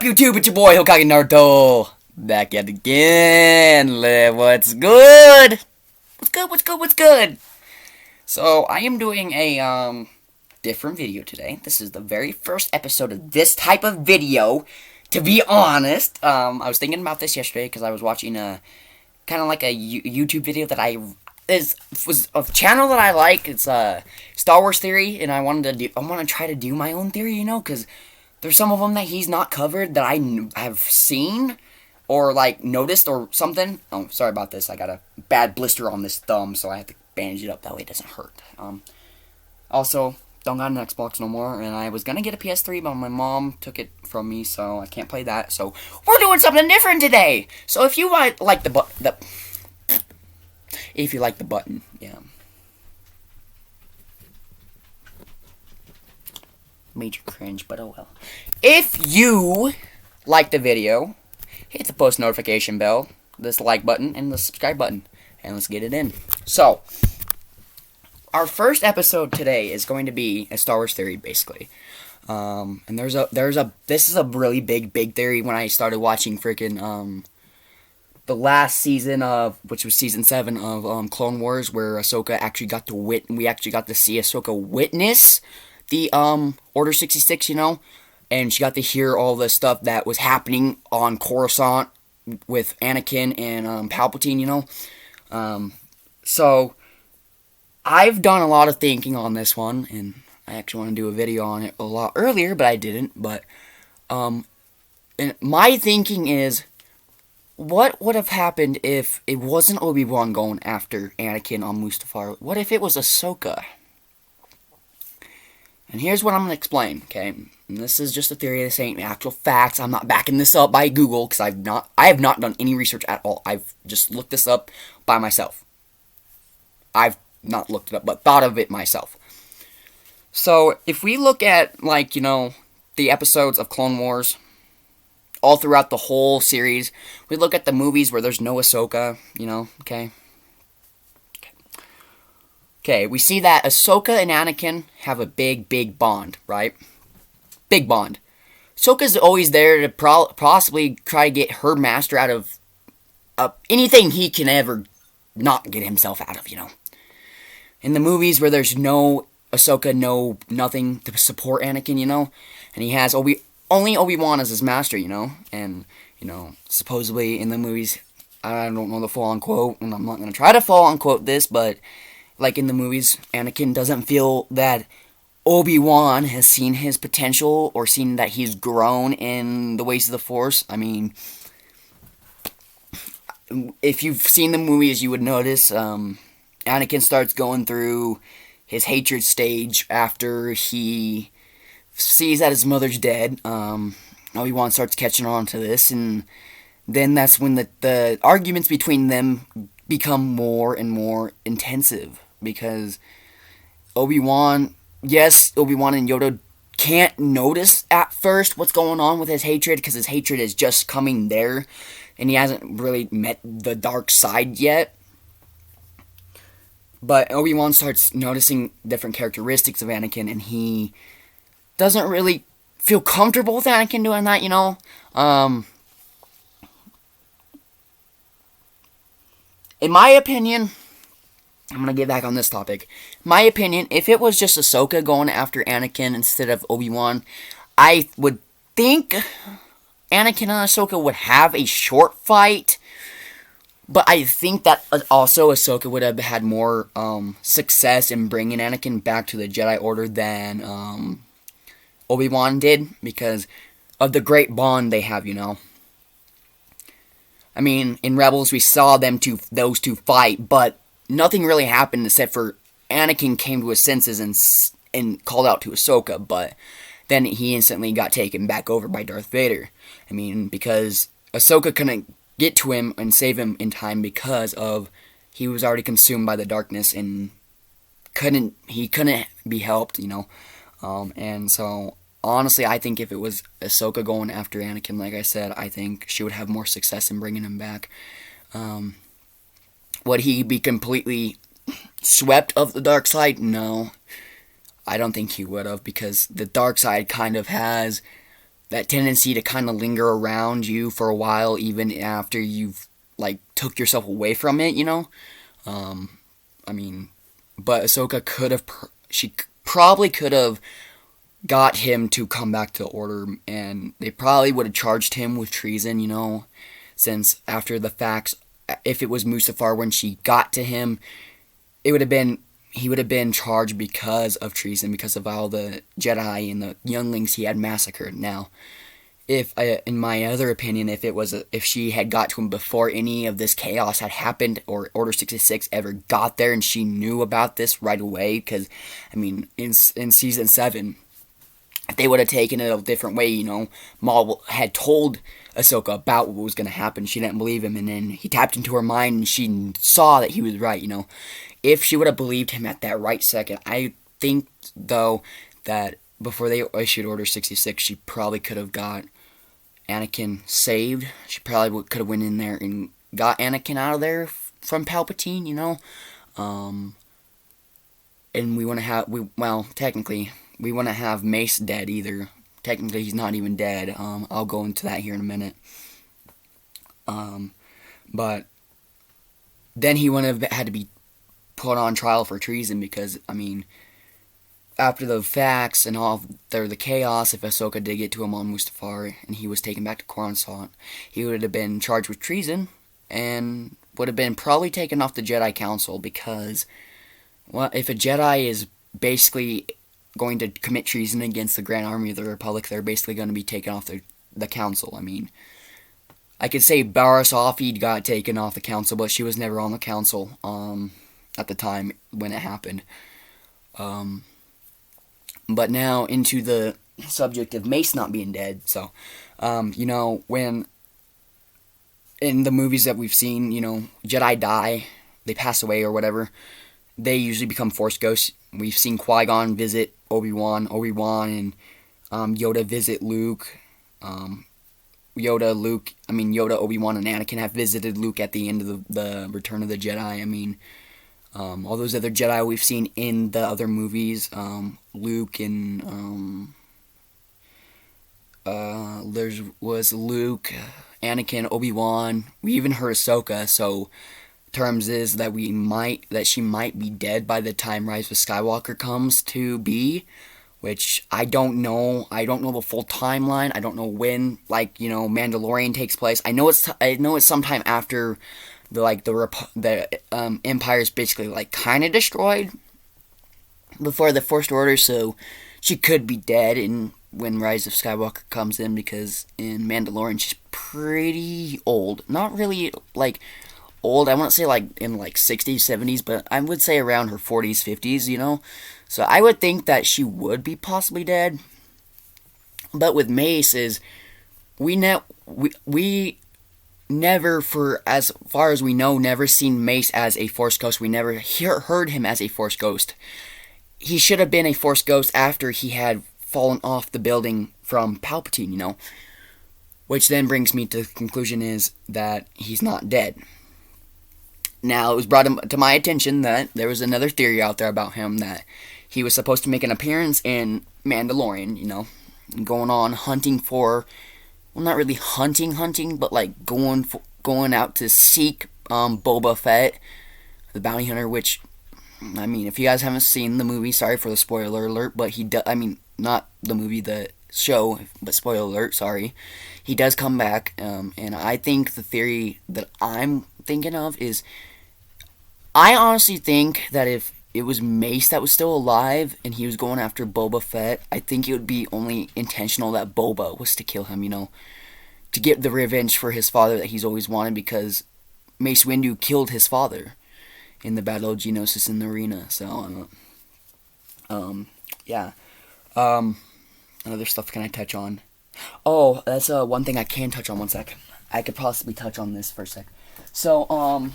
up, YouTube? It's your boy Hokage Naruto. Back yet again. What's good? What's good? So I am doing a different video today. This is the very first episode of this type of video. To be honest, I was thinking about this yesterday because I was watching a kind of like a YouTube video that was a channel that I like. It's Star Wars Theory, and I want to try to do my own theory, because there's some of them that he's not covered that I have seen or like noticed or something. Oh, sorry about this. I got a bad blister on this thumb, so I have to bandage it up that way it doesn't hurt. Also, don't got an Xbox no more, and I was gonna get a PS3, but my mom took it from me, so I can't play that. So we're doing something different today. So if you like if you like the button, yeah. Major cringe, but oh well. If you like the video, hit the post notification bell, this like button, and the subscribe button, and let's get it in. So, our first episode today is going to be a Star Wars theory, basically. And this is a really big theory. When I started watching freaking the last season of, which was season 7 of Clone Wars, where Ahsoka actually got to we actually got to see Ahsoka witness the Order 66, and she got to hear all the stuff that was happening on Coruscant with Anakin and Palpatine, so I've done a lot of thinking on this one, and I actually want to do a video on it a lot earlier, but I didn't. But and my thinking is, what would have happened if it wasn't Obi-Wan going after Anakin on Mustafar? What if it was Ahsoka? And here's what I'm going to explain, okay? And this is just a theory. This ain't actual facts. I'm not backing this up by Google, because I have not done any research at all. I've just looked this up by myself. I've not looked it up, but thought of it myself. So, if we look at, the episodes of Clone Wars, all throughout the whole series, we look at the movies where there's no Ahsoka, okay? Okay, we see that Ahsoka and Anakin have a big bond, right? Big bond. Ahsoka's always there to possibly try to get her master out of anything he can ever not get himself out of, In the movies where there's no Ahsoka, no nothing to support Anakin, and he has only Obi-Wan as his master, and, supposedly in the movies, I don't know the full-on quote, and I'm not going to try to full-on quote this, but like in the movies, Anakin doesn't feel that Obi-Wan has seen his potential or seen that he's grown in the ways of the Force. I mean, if you've seen the movies, you would notice Anakin starts going through his hatred stage after he sees that his mother's dead. Obi-Wan starts catching on to this, and then that's when the arguments between them become more and more intensive, because Obi-Wan and Yoda can't notice at first what's going on with his hatred, because his hatred is just coming there, and he hasn't really met the dark side yet. But Obi-Wan starts noticing different characteristics of Anakin, and he doesn't really feel comfortable with Anakin doing that, In my opinion, I'm going to get back on this topic. In my opinion, if it was just Ahsoka going after Anakin instead of Obi-Wan, I would think Anakin and Ahsoka would have a short fight. But I think that also Ahsoka would have had more success in bringing Anakin back to the Jedi Order than Obi-Wan did, because of the great bond they have, I mean, in Rebels we saw those two fight, but nothing really happened except for Anakin came to his senses and called out to Ahsoka, but then he instantly got taken back over by Darth Vader. I mean, because Ahsoka couldn't get to him and save him in time because he was already consumed by the darkness and he couldn't be helped, and so honestly, I think if it was Ahsoka going after Anakin, like I said, I think she would have more success in bringing him back. Would he be completely swept of the dark side? No. I don't think he would have, because the dark side kind of has that tendency to kind of linger around you for a while, even after you've like took yourself away from it, you know. I mean, but Ahsoka could have, she probably could have got him to come back to the Order, and they probably would have charged him with treason, you know, since after the facts, if it was Mustafar when she got to him, it would have been, he would have been charged because of treason, because of all the Jedi and the younglings he had massacred. Now, if in my other opinion, if she had got to him before any of this chaos had happened, or Order 66 ever got there, and she knew about this right away, because I mean, in season 7, if they would have taken it a different way, you know, Maul had told Ahsoka about what was going to happen. She didn't believe him, and then he tapped into her mind, and she saw that he was right, you know. If she would have believed him at that right second, I think, though, that before they issued Order 66, she probably could have got Anakin saved. She probably could have went in there and got Anakin out of there from Palpatine, you know. And we want to have, technically, we want to have Mace dead either. Technically, he's not even dead. I'll go into that here in a minute. But then he wouldn't have had to be put on trial for treason, because, I mean, after the facts and all the chaos, if Ahsoka did get to him on Mustafar and he was taken back to Coruscant, he would have been charged with treason and would have been probably taken off the Jedi Council, because, well, if a Jedi is basically going to commit treason against the Grand Army of the Republic, they're basically going to be taken off the Council. I mean, I could say Barriss Offee got taken off the Council, but she was never on the Council at the time when it happened. But now into the subject of Mace not being dead. So, you know, when in the movies that we've seen, you know, Jedi die, they pass away or whatever, they usually become Force ghosts. We've seen Qui-Gon visit Obi-Wan and Yoda visit Luke. Yoda, Obi-Wan, and Anakin have visited Luke at the end of the Return of the Jedi. I mean, all those other Jedi we've seen in the other movies, Luke and there was Luke, Anakin, Obi-Wan. We even heard Ahsoka. So, terms is that she might be dead by the time Rise of Skywalker comes to be, which I don't know. I don't know the full timeline. I don't know when, like, you know, Mandalorian takes place. I know it's sometime after the Empire's basically like kind of destroyed before the First Order, so she could be dead when Rise of Skywalker comes in, because in Mandalorian she's pretty old. Not really like old, I wouldn't say like in like 60s, 70s, but I would say around her 40s, 50s, you know. So I would think that she would be possibly dead. But with Mace is we never, for as far as we know, never seen Mace as a Force ghost. We never heard him as a Force ghost. He should have been a Force ghost after he had fallen off the building from Palpatine, you know. Which then brings me to the conclusion is that he's not dead. Now, it was brought to my attention that there was another theory out there about him, that he was supposed to make an appearance in Mandalorian, you know, going on hunting for, well, not really hunting, but like going out to seek Boba Fett, the bounty hunter, which, I mean, if you guys haven't seen the movie, sorry for the spoiler alert, but not the movie, the show, but spoiler alert, sorry. He does come back, and I think the theory that I'm thinking of is, I honestly think that if it was Mace that was still alive and he was going after Boba Fett, I think it would be only intentional that Boba was to kill him, you know, to get the revenge for his father that he's always wanted, because Mace Windu killed his father in the Battle of Geonosis in the arena. So, yeah. Other stuff can I touch on? Oh, that's one thing I can touch on. 1 sec. I could possibly touch on this for a sec. So,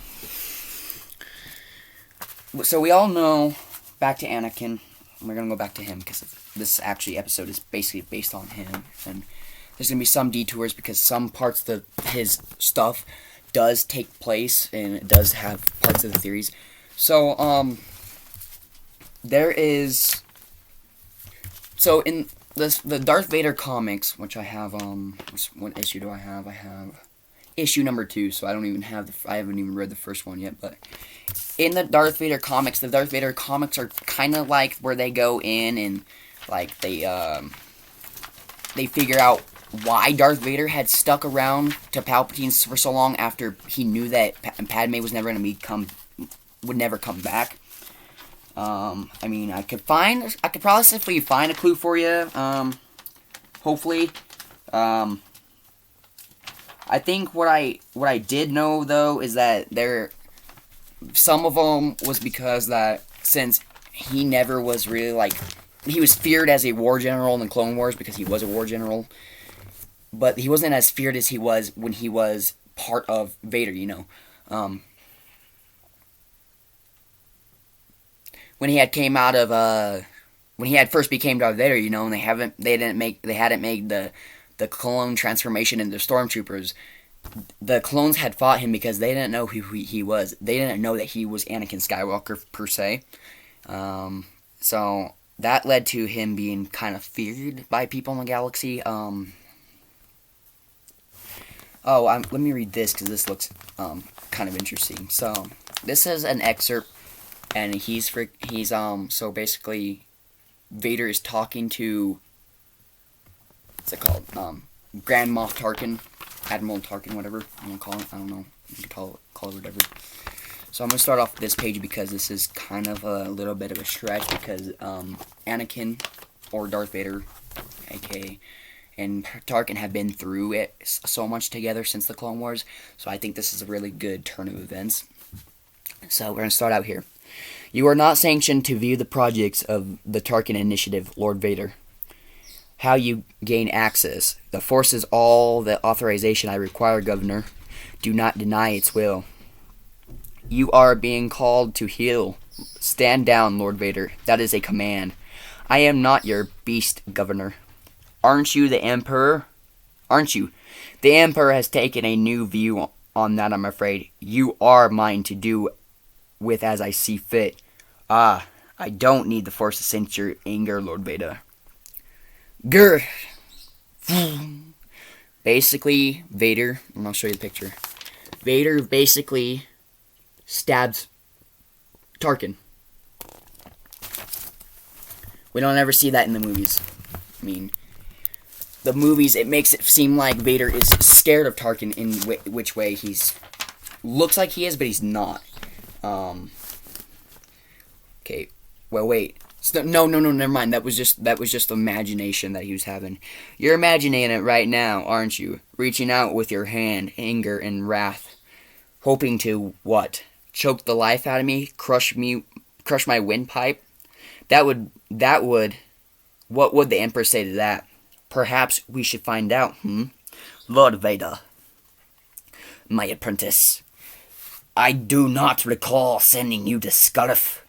so we all know, back to Anakin, we're going to go back to him, because this actually episode is basically based on him, and there's going to be some detours, because some parts of his stuff does take place, and it does have parts of the theories. So, there is, so in the Darth Vader comics, which I have, what issue do I have? I have issue number 2, so I don't even have I haven't even read the first one yet, but in the Darth Vader comics are kind of like where they go in and, like, they figure out why Darth Vader had stuck around to Palpatine for so long after he knew that Padme was never going to would never come back. I mean, I could probably simply find a clue for you, hopefully. I think what I did know, though, is that some of them was because that since he never was really, like, he was feared as a war general in the Clone Wars because he was a war general, but he wasn't as feared as he was when he was part of Vader, you know. When he had came out of when he had first became Darth Vader, you know, and they hadn't made the clone transformation into stormtroopers. The clones had fought him because they didn't know who he was. They didn't know that he was Anakin Skywalker per se. So that led to him being kind of feared by people in the galaxy. Let me read this because this looks kind of interesting. So this is an excerpt, and so basically Vader is talking to, what's it called? Grand Moff Tarkin, Admiral Tarkin, whatever you want to call it. I don't know. You can call it whatever. So I'm going to start off this page because this is kind of a little bit of a stretch because Anakin, or Darth Vader, aka, and Tarkin have been through it so much together since the Clone Wars. So I think this is a really good turn of events. So we're going to start out here. You are not sanctioned to view the projects of the Tarkin Initiative, Lord Vader. How you gain access. The Force is all the authorization I require, Governor. Do not deny its will. You are being called to heal. Stand down, Lord Vader. That is a command. I am not your beast, Governor. Aren't you the Emperor? Aren't you? The Emperor has taken a new view on that, I'm afraid. You are mine to do with as I see fit. I don't need the Force to sense your anger, Lord Vader. Grr. Basically, Vader, and I'll show you the picture. Vader basically stabs Tarkin. We don't ever see that in the movies. I mean, the movies, it makes it seem like Vader is scared of Tarkin in which way looks like he is, but he's not. Okay, well, wait. No, never mind. That was just imagination that he was having. You're imagining it right now, aren't you? Reaching out with your hand, anger and wrath, hoping to what? Choke the life out of me, crush my windpipe. What would the Emperor say to that? Perhaps we should find out. Lord Vader, my apprentice, I do not recall sending you to Scarif.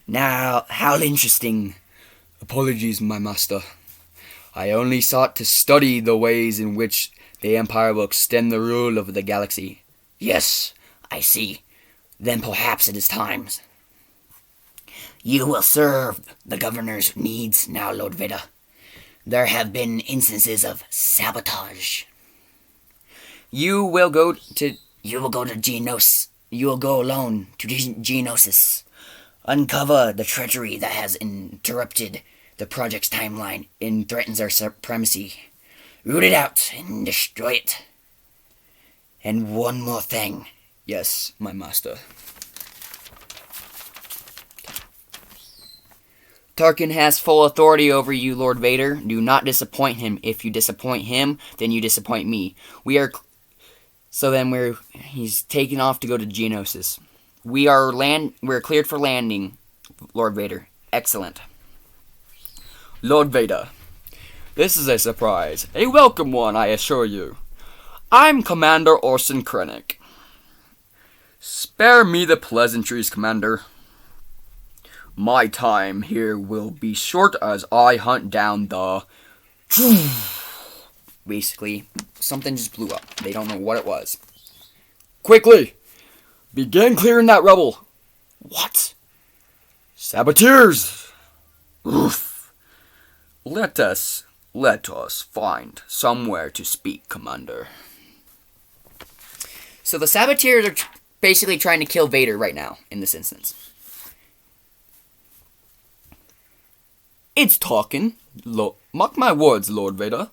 Now, how interesting. Apologies, my master. I only sought to study the ways in which the Empire will extend the rule of the galaxy. Yes, I see. Then perhaps it is time. You will serve the Governor's needs now, Lord Vader. There have been instances of sabotage. You will go to Geonosis. You will go alone to Geonosis. Uncover the treachery that has interrupted the project's timeline and threatens our supremacy. Root it out and destroy it. And one more thing. Yes, my master. Tarkin has full authority over you, Lord Vader. Do not disappoint him. If you disappoint him, then you disappoint me. He's taking off to go to Geonosis. We're cleared for landing, Lord Vader. Excellent. Lord Vader, this is a surprise. A welcome one, I assure you. I'm Commander Orson Krennic. Spare me the pleasantries, Commander. My time here will be short as I hunt down the... Basically, something just blew up. They don't know what it was. Quickly! Begin clearing that rubble. What? Saboteurs! Oof. Let us Let us find somewhere to speak, Commander. So the Saboteurs are basically trying to kill Vader right now, in this instance. It's talking. Mark my words, Lord Vader.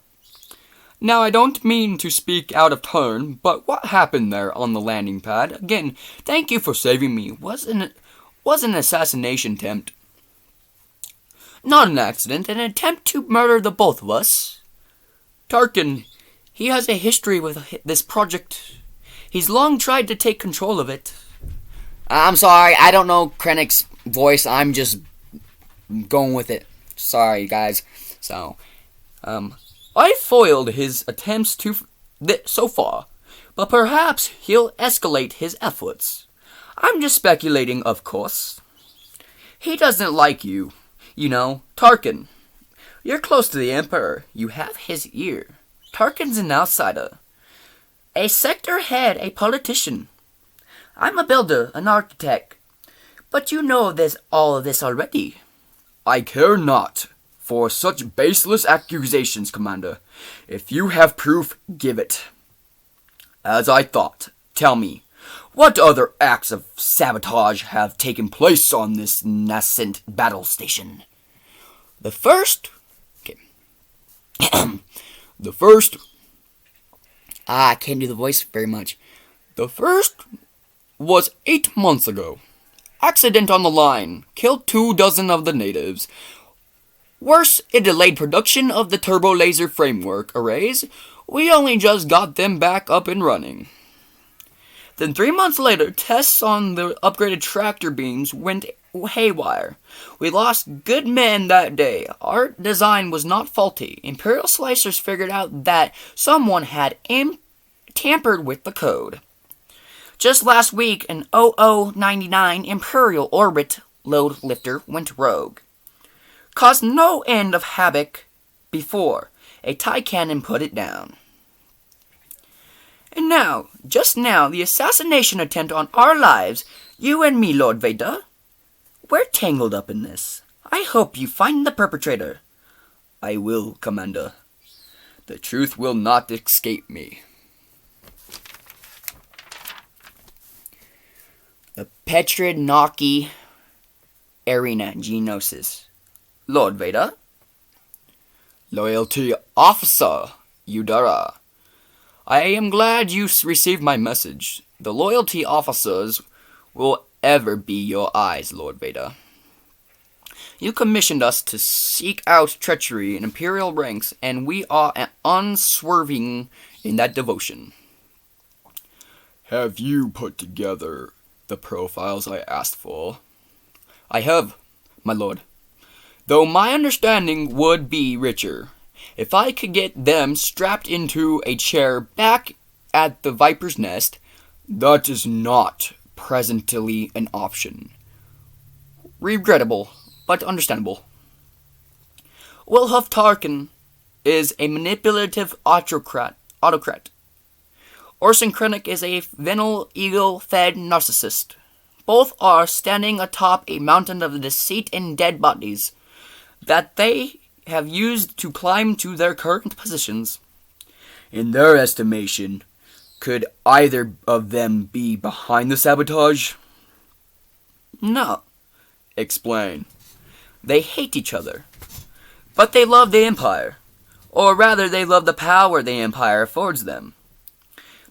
Now, I don't mean to speak out of turn, but what happened there on the landing pad? Again, thank you for saving me. Was an assassination attempt. Not an accident, an attempt to murder the both of us. Tarkin, he has a history with this project. He's long tried to take control of it. I'm sorry, I don't know Krennic's voice. I'm just going with it. Sorry, guys. So, I foiled his attempts so far, but perhaps he'll escalate his efforts. I'm just speculating, of course. He doesn't like you. You know, Tarkin. You're close to the Emperor. You have his ear. Tarkin's an outsider. A sector head, a politician. I'm a builder, an architect. But you know all of this already. I care not for such baseless accusations, Commander. If you have proof, give it. As I thought, tell me, what other acts of sabotage have taken place on this nascent battle station? The first... I can't do the voice very much. The first was 8 months ago. Accident on the line. Killed 24 of the natives. Worse, it delayed production of the turbo laser framework arrays. We only just got them back up and running. Then 3 months later, tests on the upgraded tractor beams went haywire. We lost good men that day. Our design was not faulty. Imperial Slicers figured out that someone had tampered with the code. Just last week, an OO-99 Imperial orbit load lifter went rogue. Caused no end of havoc before a TIE cannon put it down. And now, just now, the assassination attempt on our lives, you and me, Lord Vader. We're tangled up in this. I hope you find the perpetrator. I will, Commander. The truth will not escape me. The Petrid Naki Arena Geonosis. Lord Vader. Loyalty Officer Udara. I am glad you received my message. The loyalty officers will ever be your eyes, Lord Vader. You commissioned us to seek out treachery in Imperial ranks, and we are unswerving in that devotion. Have you put together the profiles I asked for? I have, my lord. Though my understanding would be richer if I could get them strapped into a chair back at the Viper's Nest. That is not presently an option. Regrettable, but understandable. Wilhuff Tarkin is a manipulative autocrat. Orson Krennic is a venal, ego-fed narcissist. Both are standing atop a mountain of deceit and dead bodies that they have used to climb to their current positions. In their estimation, could either of them be behind the sabotage? No. Explain. They hate each other, but they love the Empire. Or rather, they love the power the Empire affords them.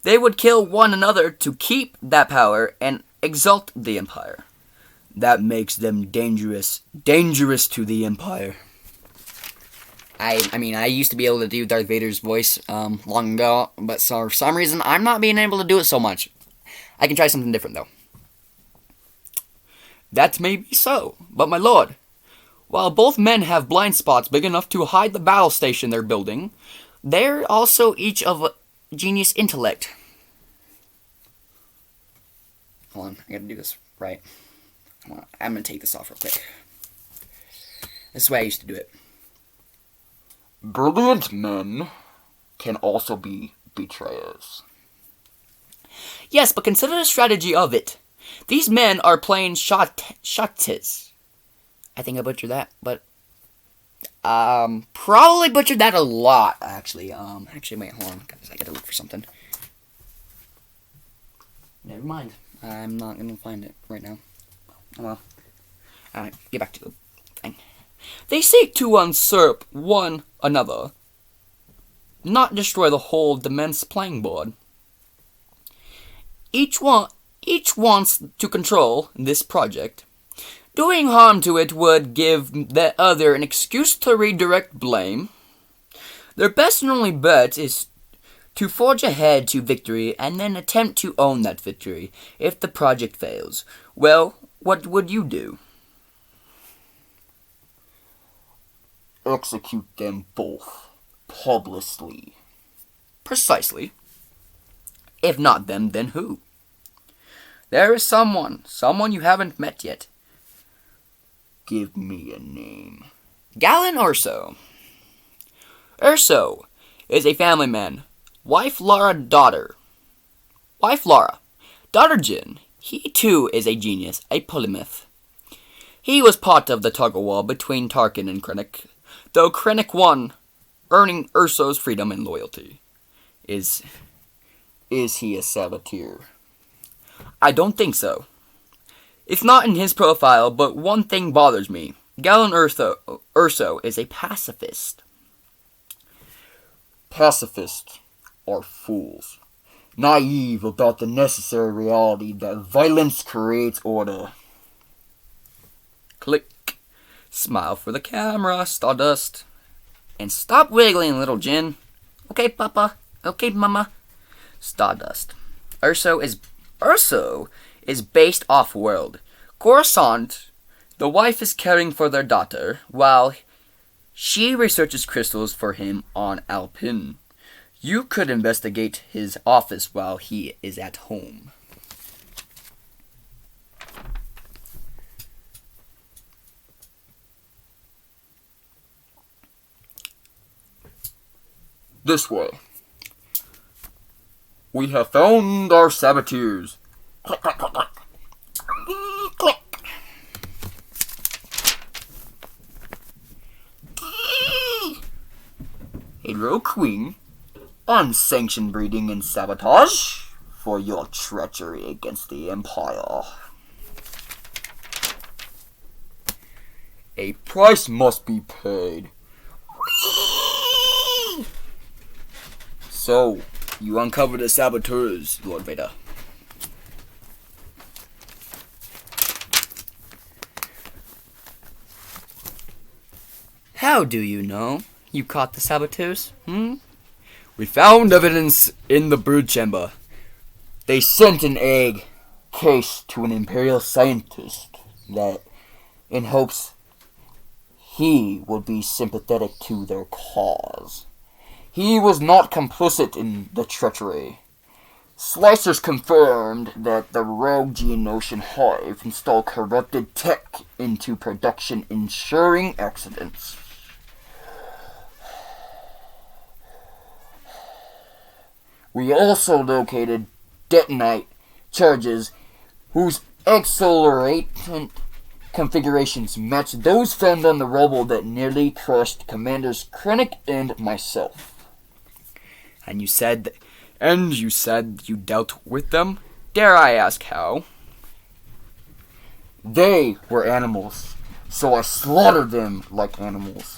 They would kill one another to keep that power and exalt the Empire. That makes them dangerous to the Empire. I mean, I used to be able to do Darth Vader's voice long ago, but for some reason, I'm not being able to do it so much. I can try something different, though. That may be so, but my lord, while both men have blind spots big enough to hide the battle station they're building, they're also each of a genius intellect. Hold on, I gotta do this right. I'm gonna take this off real quick. This is the way I used to do it. Brilliant men can also be betrayers. Yes, but consider the strategy of it. These men are playing shots. I think I butchered that, but Probably butchered that a lot, actually. Wait, hold on, guys, I gotta look for something. Never mind. I'm not gonna find it right now. Oh well. Alright, get back to the thing. They seek to usurp one another, not destroy the whole immense playing board. Each wants to control this project. Doing harm to it would give the other an excuse to redirect blame. Their best and only bet is to forge ahead to victory and then attempt to own that victory. If the project fails, well, what would you do? Execute them both, publicly. Precisely. If not them, then who? There is someone you haven't met yet. Give me a name. Galen Urso. Urso is a family man. Wife Laura, daughter. Daughter Jin. He too is a genius, a polymath. He was part of the tug-of-war between Tarkin and Krennic, though Krennic won, earning Urso's freedom and loyalty. Is he a saboteur? I don't think so. It's not in his profile, but one thing bothers me. Galen Urso is a pacifist. Pacifists are fools, naive about the necessary reality that violence creates order. Click. Smile for the camera, Stardust. And stop wiggling, little Jin. Okay, Papa. Okay, Mama. Stardust. Urso is based off-world. Coruscant, the wife is caring for their daughter, while she researches crystals for him on Alpine. You could investigate his office while he is at home. This way. We have found our saboteurs. Click, click, click, click. Click. Hero Queen, unsanctioned breeding and sabotage for your treachery against the Empire. A price must be paid. So, you uncover the saboteurs, Lord Vader. How do you know you caught the saboteurs? We found evidence in the brood chamber. They sent an egg case to an Imperial scientist that, in hopes he would be sympathetic to their cause. He was not complicit in the treachery. Slicers confirmed that the rogue Geonosian hive installed corrupted tech into production, ensuring accidents. We also located detonite charges whose acceleratant configurations match those found on the rubble that nearly crushed Commanders Krennic and myself. And you said you dealt with them? Dare I ask how? They were animals, so I slaughtered them like animals.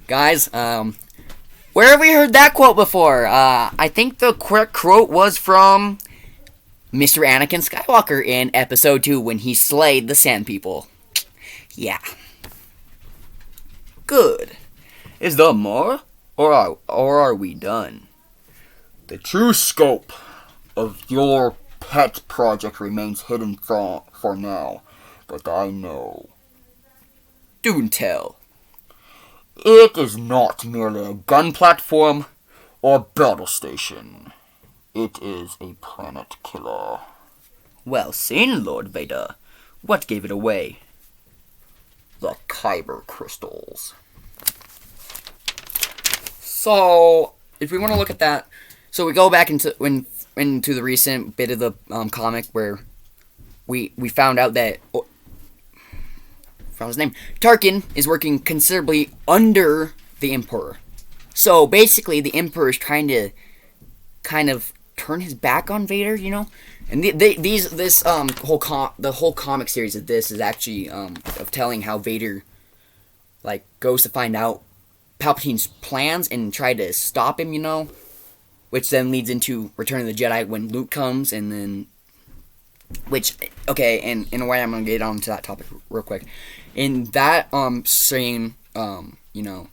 Guys, where have we heard that quote before? I think the correct quote was from Mr. Anakin Skywalker in Episode 2 when he slayed the Sand People. Yeah. Good. Is there more? Or are we done? The true scope of your pet project remains hidden for now, but I know. Do tell. It is not merely a gun platform or battle station. It is a planet killer. Well seen, Lord Vader. What gave it away? The Kyber crystals. So, if we want to look at that, so we go back into the recent bit of the comic where we found out that forgot his name. Tarkin is working considerably under the Emperor. So basically, the Emperor is trying to kind of turn his back on Vader, you know. And the whole comic series of this is actually of telling how Vader like goes to find out Palpatine's plans and try to stop him, you know, which then leads into Return of the Jedi when Luke comes, and then and in a way I'm gonna get onto that topic real quick. In that scene, you know,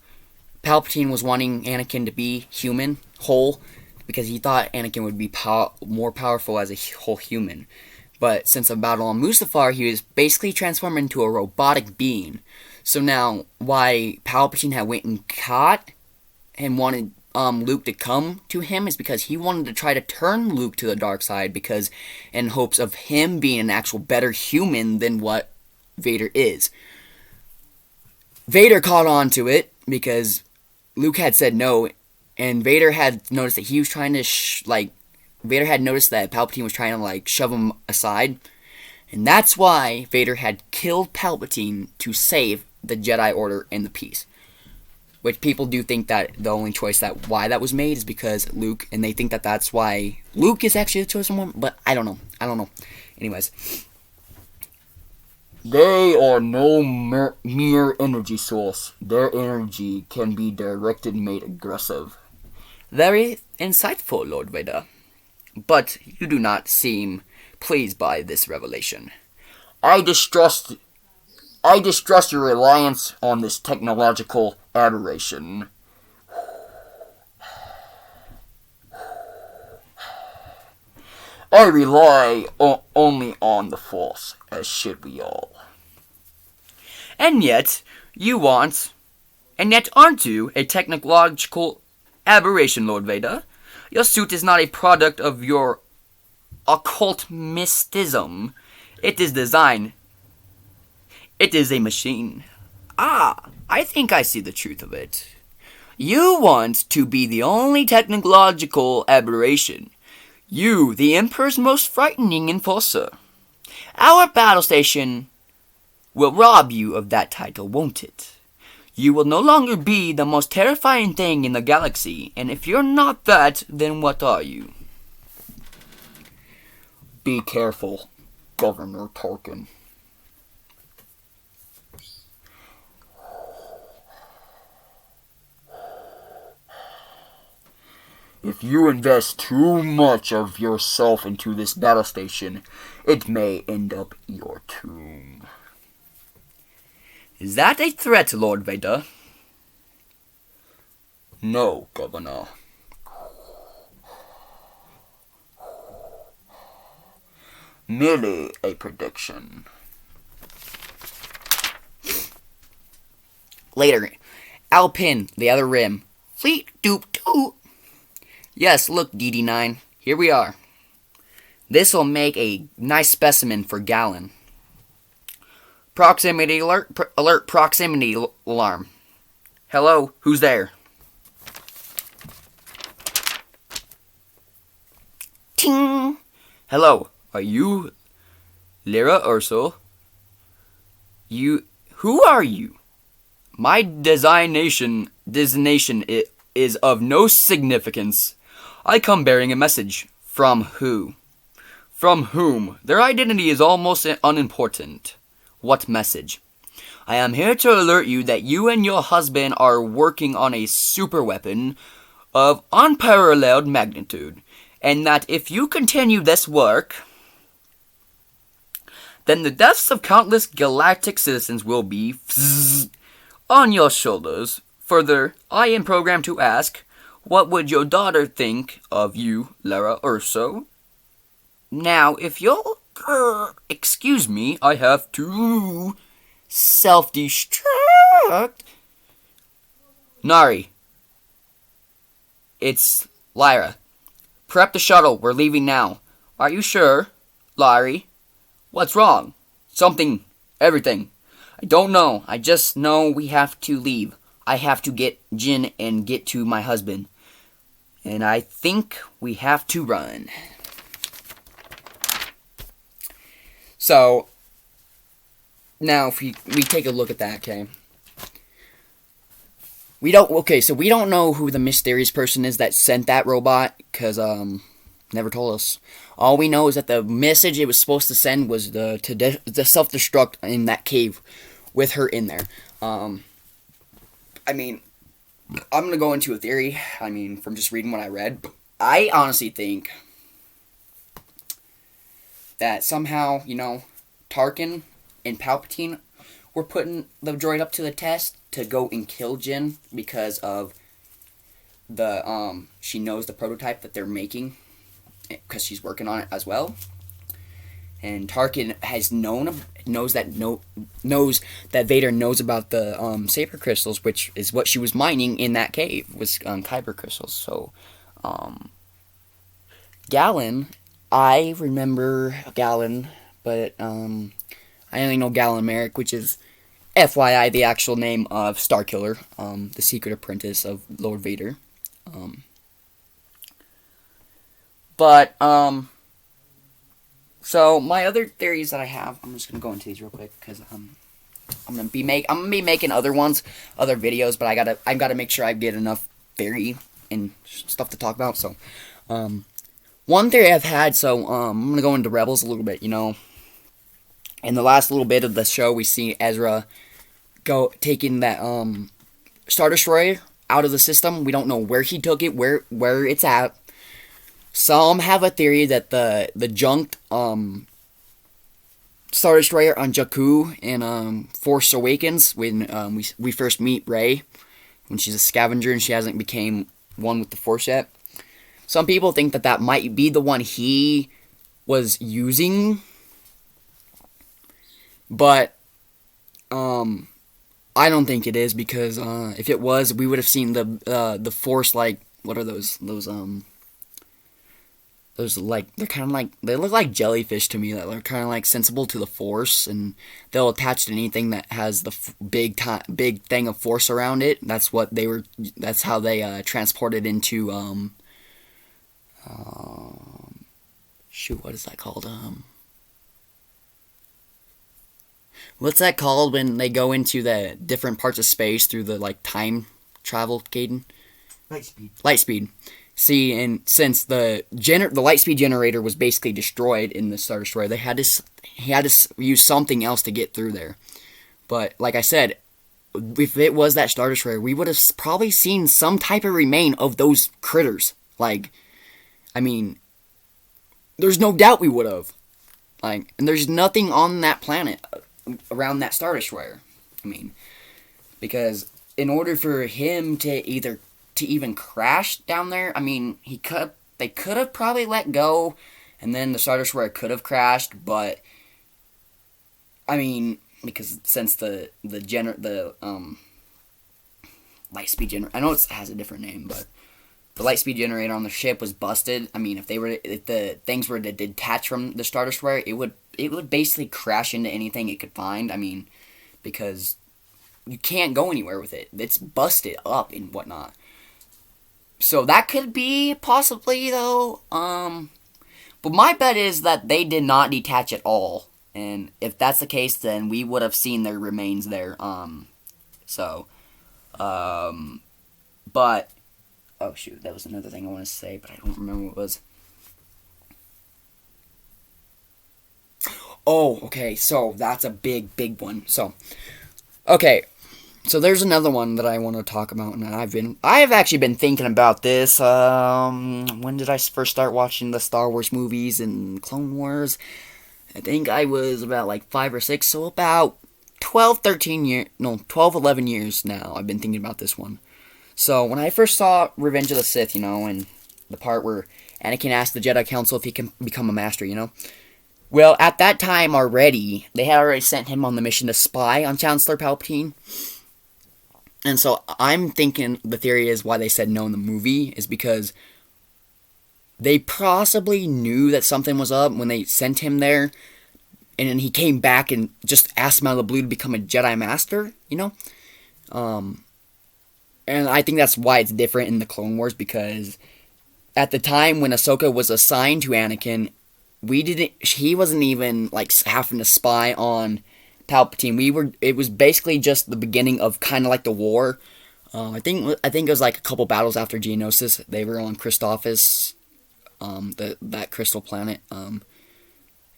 Palpatine was wanting Anakin to be human, whole, because he thought Anakin would be more powerful as a whole human. But since the battle on Mustafar, he was basically transformed into a robotic being. So now, why Palpatine had went and caught and wanted Luke to come to him is because he wanted to try to turn Luke to the dark side, because in hopes of him being an actual better human than what Vader is. Vader caught on to it because Luke had said no, and Vader had noticed that he was trying to Vader had noticed that Palpatine was trying to shove him aside, and that's why Vader had killed Palpatine to save the Jedi Order and the peace. Which people do think that the only choice why that was made is because Luke, and they think that that's why Luke is actually the chosen one, but I don't know. Anyways. They are no mere energy source. Their energy can be directed and made aggressive. Very insightful, Lord Vader. But you do not seem pleased by this revelation. I distrust your reliance on this technological aberration. I rely only on the Force, as should we all. And yet aren't you a technological aberration, Lord Vader? Your suit is not a product of your occult mysticism. It is design. It is a machine. I think I see the truth of it. You want to be the only technological aberration. You, the Emperor's most frightening enforcer. Our battle station will rob you of that title, won't it? You will no longer be the most terrifying thing in the galaxy, and if you're not that, then what are you? Be careful, Governor Tarkin. If you invest too much of yourself into this battle station, it may end up your tomb. Is that a threat, Lord Vader? No, Governor. Merely a prediction. Later, Alpin, the other rim. Fleet doop doop. Yes, look, DD9. Here we are. This will make a nice specimen for Galen. Proximity alert. Alert, proximity alarm. Hello, who's there? Ting! Hello, are you Lyra Urso? Who are you? My designation is of no significance. I come bearing a message. From who? From whom? Their identity is almost unimportant. What message? I am here to alert you that you and your husband are working on a super weapon of unparalleled magnitude, and that if you continue this work, then the deaths of countless galactic citizens will be on your shoulders. Further, I am programmed to ask, what would your daughter think of you, Lyra Urso? Now, if you'll excuse me, I have to self-destruct. Nari, it's Lyra. Prep the shuttle. We're leaving now. Are you sure, Larry? What's wrong? Something. Everything. I don't know. I just know we have to leave. I have to get Jin and get to my husband. And I think we have to run. So, Now, if we take a look at that, okay. We don't know who the mysterious person is that sent that robot, because, never told us. All we know is that the message it was supposed to send was the self-destruct in that cave with her in there. I mean, I'm going to go into a theory, from just reading what I read. I honestly think that somehow, Tarkin and Palpatine were putting the droid up to the test to go and kill Jyn because of the, she knows the prototype that they're making, because she's working on it as well. And Tarkin knows that Vader knows about the saber crystals, which is what she was mining in that cave, was kyber crystals. So, Galen, I remember Galen, but I only know Galen Merrick, which is FYI the actual name of Starkiller, the secret apprentice of Lord Vader. So my other theories that I have, I'm just gonna go into these real quick because I'm gonna be making other videos, but I gotta make sure I get enough theory and stuff to talk about. So, one theory I've had. So I'm gonna go into Rebels a little bit. In the last little bit of the show, we see Ezra taking that Star Destroyer out of the system. We don't know where he took it, where it's at. Some have a theory that the junked Star Destroyer on Jakku in Force Awakens, when we first meet Rey, when she's a scavenger and she hasn't became one with the Force yet. Some people think that might be the one he was using, but I don't think it is, because if it was, we would have seen the Force, like, what are those like, they're kind of like, they look like jellyfish to me, that are kind of like sensible to the Force, and they'll attach to anything that has the big thing of Force around it. That's how they transported into what is that called? What's that called when they go into the different parts of space through the, like, time travel, Caden? Lightspeed. See, and since the lightspeed generator was basically destroyed in the Star Destroyer, he had to use something else to get through there. But like I said, if it was that Star Destroyer, we would have probably seen some type of remain of those critters. Like, there's no doubt we would have. Like, and there's nothing on that planet around that Star Destroyer. Because in order for him to even crash down there, they could have probably let go, and then the Star Destroyer could have crashed, but because since the lightspeed generator, I know it has a different name, but the lightspeed generator on the ship was busted. If the things were to detach from the Star Destroyer, it would basically crash into anything it could find. Because you can't go anywhere with it. It's busted up and whatnot. So that could be possibly, though. But my bet is that they did not detach at all. And if that's the case, then we would have seen their remains there. But, oh shoot, that was another thing I want to say, but I don't remember what it was. Oh, okay, so that's a big one. So, okay. So there's another one that I want to talk about, and I have actually been thinking about this. When did I first start watching the Star Wars movies and Clone Wars? I think I was about like 5 or 6, so about 12, 11 years now. I've been thinking about this one. So when I first saw Revenge of the Sith, and the part where Anakin asked the Jedi Council if he can become a master, Well, at that time already, they had already sent him on the mission to spy on Chancellor Palpatine. And so I'm thinking the theory is why they said no in the movie is because they possibly knew that something was up when they sent him there, and then he came back and just asked him out of the blue to become a Jedi Master, And I think that's why it's different in the Clone Wars, because at the time when Ahsoka was assigned to Anakin, he wasn't even, like, having to spy on Palpatine. It was basically just the beginning of kind of like the war. I think it was like a couple battles after Geonosis. They were on Christophsis, that crystal planet. And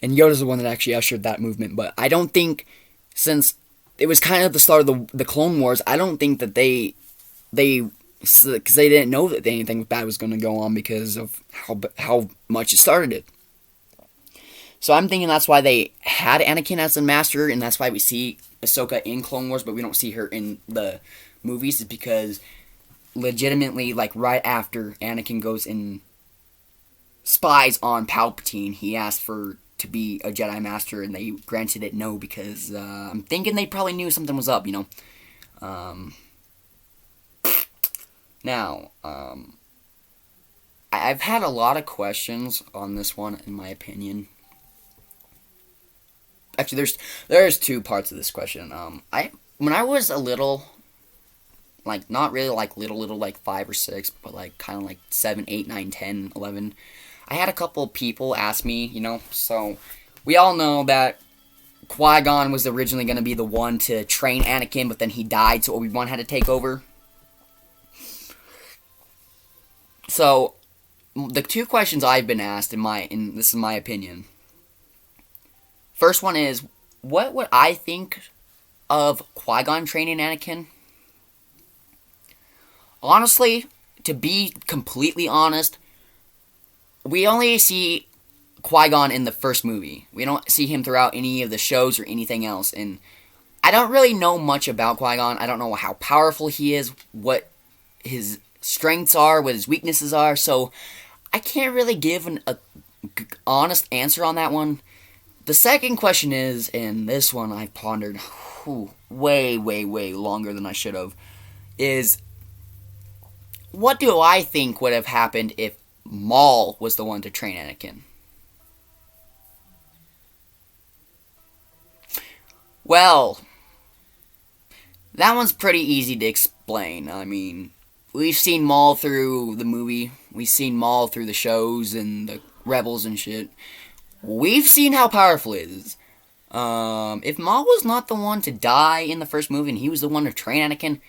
Yoda's the one that actually ushered that movement. But I don't think, since it was kind of the start of the Clone Wars, I don't think that because they didn't know that anything bad was going to go on because of how much it started it. So I'm thinking that's why they had Anakin as the master, and that's why we see Ahsoka in Clone Wars, but we don't see her in the movies, is because legitimately, like right after Anakin goes and spies on Palpatine, he asked to be a Jedi Master, and they granted it no, because I'm thinking they probably knew something was up, Now, I've had a lot of questions on this one, in my opinion. Actually, there's two parts of this question. When I was a little, like, not really like little, like 5 or 6, but like kind of like 7, 8, 9, 10, 11, I had a couple people ask me, so we all know that Qui-Gon was originally going to be the one to train Anakin, but then he died, so Obi-Wan had to take over. So, the two questions I've been asked, this is my opinion. First one is, what would I think of Qui-Gon training Anakin? Honestly, to be completely honest, we only see Qui-Gon in the first movie. We don't see him throughout any of the shows or anything else, and I don't really know much about Qui-Gon. I don't know how powerful he is, what his strengths are, what his weaknesses are, so I can't really give an honest answer on that one. The second question is, and this one I've pondered way longer than I should have, is what do I think would have happened if Maul was the one to train Anakin? Well, that one's pretty easy to explain. I mean, we've seen Maul through the movie. We've seen Maul through the shows and the Rebels and shit. We've seen how powerful he is. If Maul was not the one to die in the first movie and he was the one to train Anakin,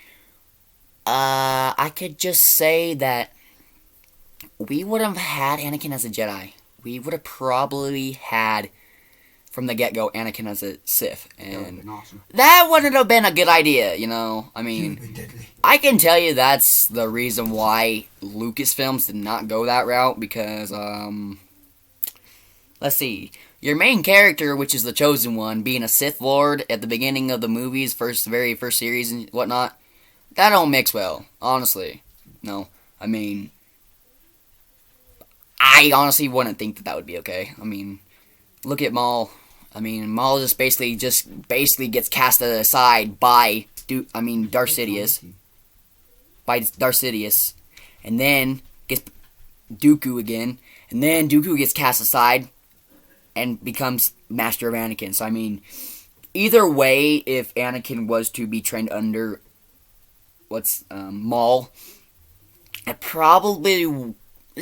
I could just say that we would have had Anakin as a Jedi. We would have probably had, from the get-go, Anakin as a Sith. And awesome. That wouldn't have been a good idea, I mean, I can tell you that's the reason why Lucasfilms did not go that route, because, let's see, your main character, which is the Chosen One, being a Sith Lord at the beginning of the movie's very first series and whatnot, that don't mix well, honestly. No, I mean, I honestly wouldn't think that would be okay. I mean, look at Maul. I mean, Maul just basically gets cast aside by Darth Sidious. By Darth Sidious. And then gets Dooku again. And then Dooku gets cast aside and becomes Master of Anakin. So, I mean, either way, if Anakin was to be trained under Maul, it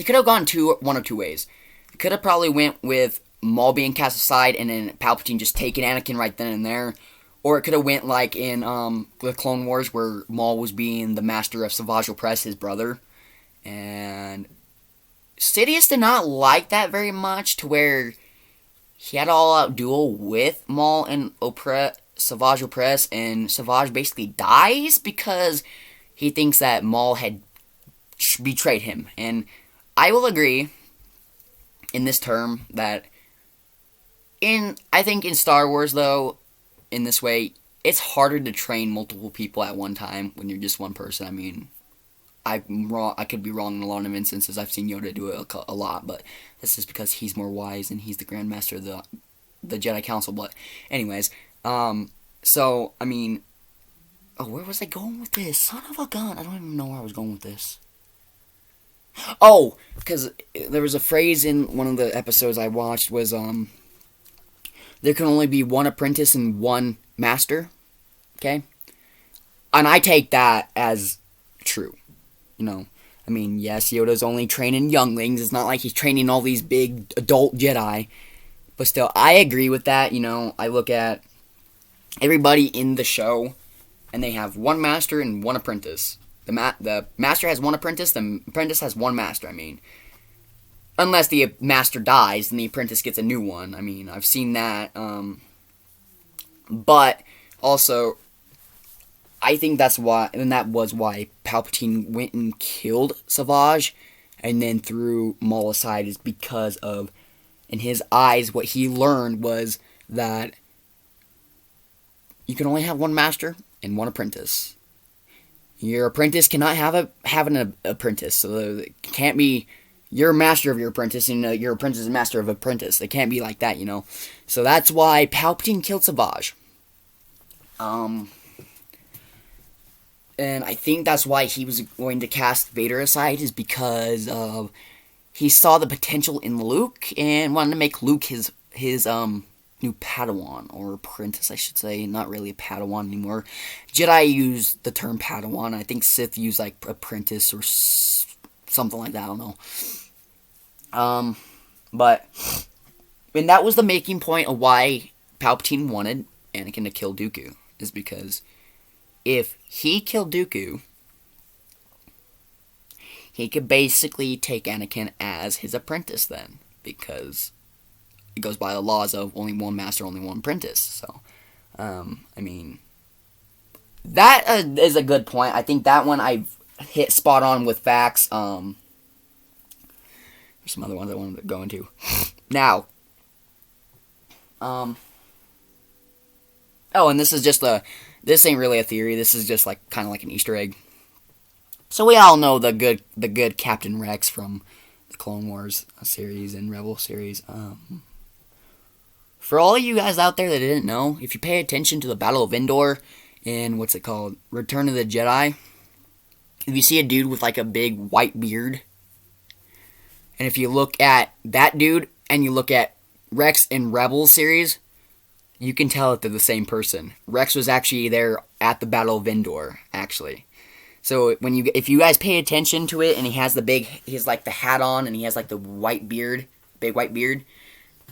could have gone one of two ways. It could have probably went with Maul being cast aside and then Palpatine just taking Anakin right then and there. Or it could have went like in the Clone Wars, where Maul was being the master of Savage Opress, his brother. And Sidious did not like that very much, to where he had an all-out duel with Maul and Savage Opress, and Savage basically dies because he thinks that Maul had betrayed him. And I will agree in this term that I think in Star Wars, though, in this way, it's harder to train multiple people at one time when you're just one person. I mean, I'm wrong. I could be wrong in a lot of instances. I've seen Yoda do it a lot, but this is because he's more wise and he's the Grand Master of the Jedi Council. But anyways, so I mean, where was I going with this? Son of a gun! I don't even know where I was going with this. Oh, because there was a phrase in one of the episodes I watched was there can only be one apprentice and one master. Okay, and I take that as true. I mean, yes, Yoda's only training younglings. It's not like he's training all these big adult Jedi. But still, I agree with that. I look at everybody in the show, and they have one master and one apprentice. The master has one apprentice, the apprentice has one master, I mean. Unless the master dies, then the apprentice gets a new one. I mean, I've seen that. But also, I think that's why, and that was why Palpatine went and killed Savage and then threw Maul aside, is because of, in his eyes, what he learned was that you can only have one master and one apprentice. Your apprentice cannot have an apprentice, so it can't be you're a master of your apprentice and your apprentice is master of apprentice. It can't be like that, you know. So that's why Palpatine killed Savage. And I think that's why he was going to cast Vader aside, is because he saw the potential in Luke and wanted to make Luke his new Padawan, or apprentice, I should say. Not really a Padawan anymore. Jedi use the term Padawan. I think Sith use like apprentice or something like that. I don't know. But and that was the making point of why Palpatine wanted Anakin to kill Dooku, is because if he killed Dooku, he could basically take Anakin as his apprentice then, because it goes by the laws of only one master, only one apprentice. So, I mean, that is a good point. I think that one I've hit spot on with facts. There's some other ones I wanted to go into. Now, oh, and this is just this ain't really a theory. This is just like kind of like an Easter egg. So we all know the good Captain Rex from the Clone Wars series and Rebel series. For all of you guys out there that didn't know, if you pay attention to the Battle of Endor in what's it called, Return of the Jedi, if you see a dude with like a big white beard, and if you look at that dude and you look at Rex in Rebel series, you can tell that they're the same person. Rex was actually there at the Battle of Endor, actually. So if you guys pay attention to it, and he has like the hat on, and he has like the white beard, big white beard,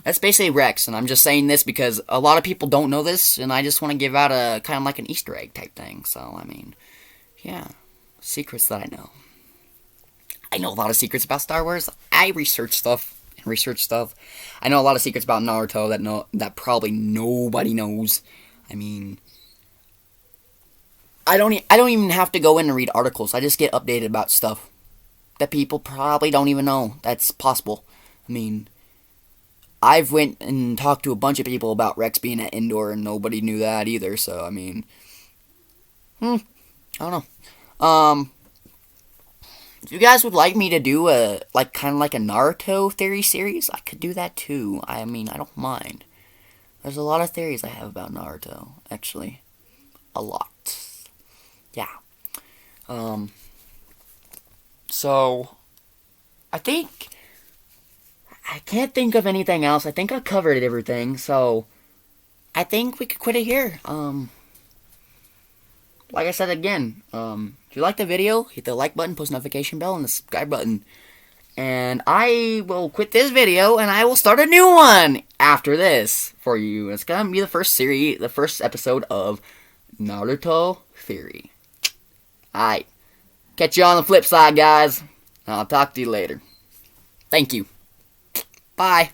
that's basically Rex. And I'm just saying this because a lot of people don't know this, and I just want to give out a kind of like an Easter egg type thing. So I mean, yeah, secrets that I know. I know a lot of secrets about Star Wars. I research stuff. I know a lot of secrets about Naruto that probably nobody knows. I mean, I don't even have to go in and read articles. I just get updated about stuff that people probably don't even know that's possible. I mean, I've went and talked to a bunch of people about Rex being at Endor, and nobody knew that either. So I mean, I don't know. If you guys would like me to do kind of like a Naruto theory series, I could do that too. I mean, I don't mind. There's a lot of theories I have about Naruto, actually. A lot. Yeah. So, I can't think of anything else. I think I covered everything, so I think we could quit it here. Like I said again, if you like the video, hit the like button, post notification bell, and the subscribe button. And I will quit this video, and I will start a new one after this for you. It's gonna be the first episode of Naruto Theory. Alright. Catch you on the flip side, guys. I'll talk to you later. Thank you. Bye.